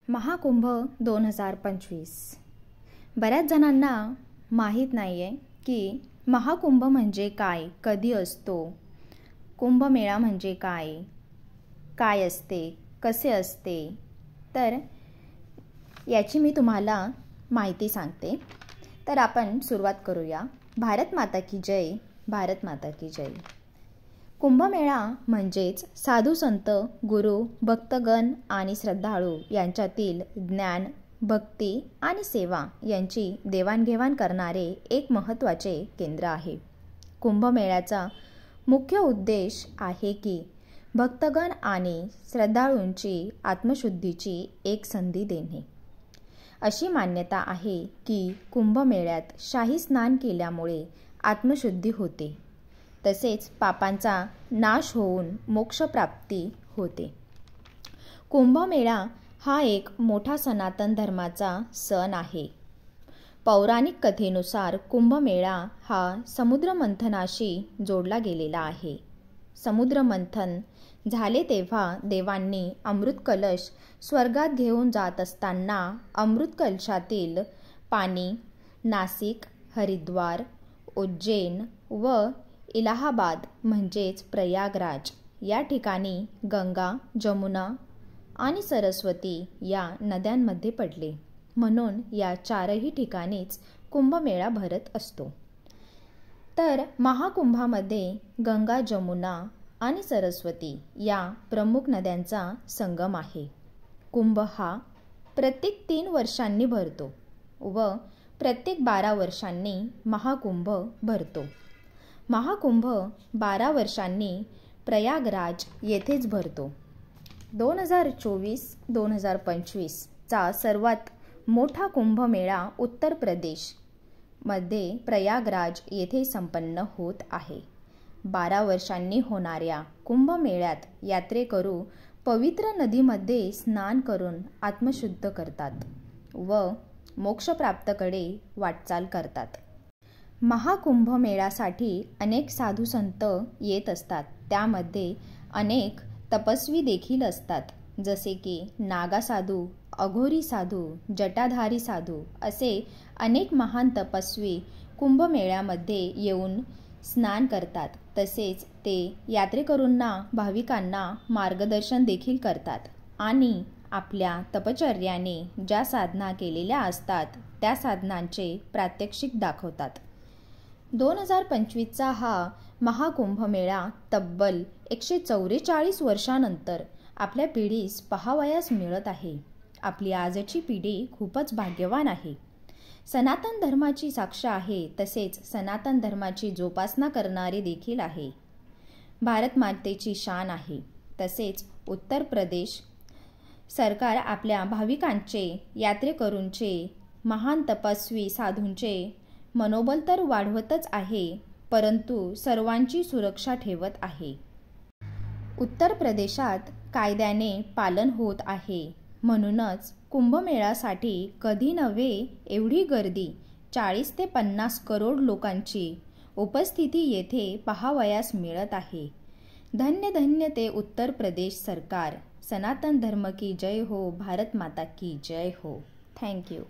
महाकुंभ 2025 बऱ्याच जणांना माहीत नाही आहे की महाकुंभ म्हणजे काय, कधी असतो, कुंभमेळा म्हणजे काय, काय असते, कसे असते. तर याची मी तुम्हाला माहिती सांगते. तर आपण सुरुवात करूया. भारत माता की जय, भारत माता की जय. कुंभमेळा म्हणजेच साधू संत, गुरु, भक्तगण आणि श्रद्धाळू यांच्यातील ज्ञान, भक्ती आणि सेवा यांची देवाणघेवाण करणारे एक महत्त्वाचे केंद्र आहे. कुंभमेळ्याचा मुख्य उद्देश आहे की भक्तगण आणि श्रद्धाळूंची आत्मशुद्धीची एक संधी देणे. अशी मान्यता आहे की कुंभमेळ्यात शाही स्नान केल्यामुळे आत्मशुद्धी होते, तसेच पापांचा नाश होऊन मोक्षप्राप्ती होते. कुंभमेळा हा एक मोठा सनातन धर्माचा सण आहे. पौराणिक कथेनुसार कुंभमेळा हा समुद्रमंथनाशी जोडला गेलेला आहे. समुद्रमंथन झाले तेव्हा देवांनी अमृत कलश स्वर्गात घेऊन जात असताना अमृत कलशातील पाणी नाशिक, हरिद्वार, उज्जैन व इलाहाबाद म्हणजेच प्रयागराज या ठिकाणी गंगा, जमुना आणि सरस्वती या नद्यांमध्ये पडले. म्हणून या चारही ठिकाणीच कुंभमेळा भरत असतो. तर महाकुंभामध्ये गंगा, जमुना आणि सरस्वती या प्रमुख नद्यांचा संगम आहे. कुंभ हा प्रत्येक 3 वर्षांनी भरतो व प्रत्येक 12 वर्षांनी महाकुंभ भरतो. महाकुंभ 12 वर्षांनी प्रयागराज येथेच भरतो. 2024-2025 चा सर्वात मोठा कुंभमेळा उत्तर प्रदेश मध्ये प्रयागराज येथे संपन्न होत आहे. 12 वर्षांनी होणाऱ्या कुंभमेळ्यात यात्रेकरू पवित्र नदीमध्ये स्नान करून आत्मशुद्ध करतात व मोक्षप्राप्तीकडे वाटचाल करतात. महाकुंभमेळ्यासाठी अनेक साधू संत येत असतात. त्यामध्ये अनेक तपस्वी देखील असतात, जसे की नागा साधू, अघोरी साधू, जटाधारी साधू असे अनेक महान तपस्वी कुंभमेळ्यामध्ये येऊन स्नान करतात. तसेच ते यात्रेकरूंना, भाविकांना मार्गदर्शन देखील करतात आणि आपल्या तपश्चर्याने ज्या साधना केलेल्या असतात त्या साधनांचे प्रात्यक्षिक दाखवतात. 2025चा हा महाकुंभमेळा तब्बल 144 वर्षांनंतर आपल्या पिढीस पाहावयास मिळत आहे. आपली आजची पिढी खूपच भाग्यवान आहे. सनातन धर्माची साक्ष आहे, तसेच सनातन धर्माची जोपासना करणारे देखील आहे. भारत मातेची शान आहे. तसेच उत्तर प्रदेश सरकार आपल्या भाविकांचे, यात्रेकरूंचे, महान तपस्वी साधूंचे मनोबल तर वाढवतच आहे, परंतु सर्वांची सुरक्षा ठेवत आहे. उत्तर प्रदेशात कायद्याने पालन होत आहे. म्हणूनच कुंभमेळ्यासाठी कधी नव्हे एवढी गर्दी, 40 ते 50 करोड लोकांची उपस्थिती येथे पाहावयास मिळत आहे. धन्य धन्य ते उत्तर प्रदेश सरकार. सनातन धर्म की जय हो, भारत माता की जय हो. थँक्यू.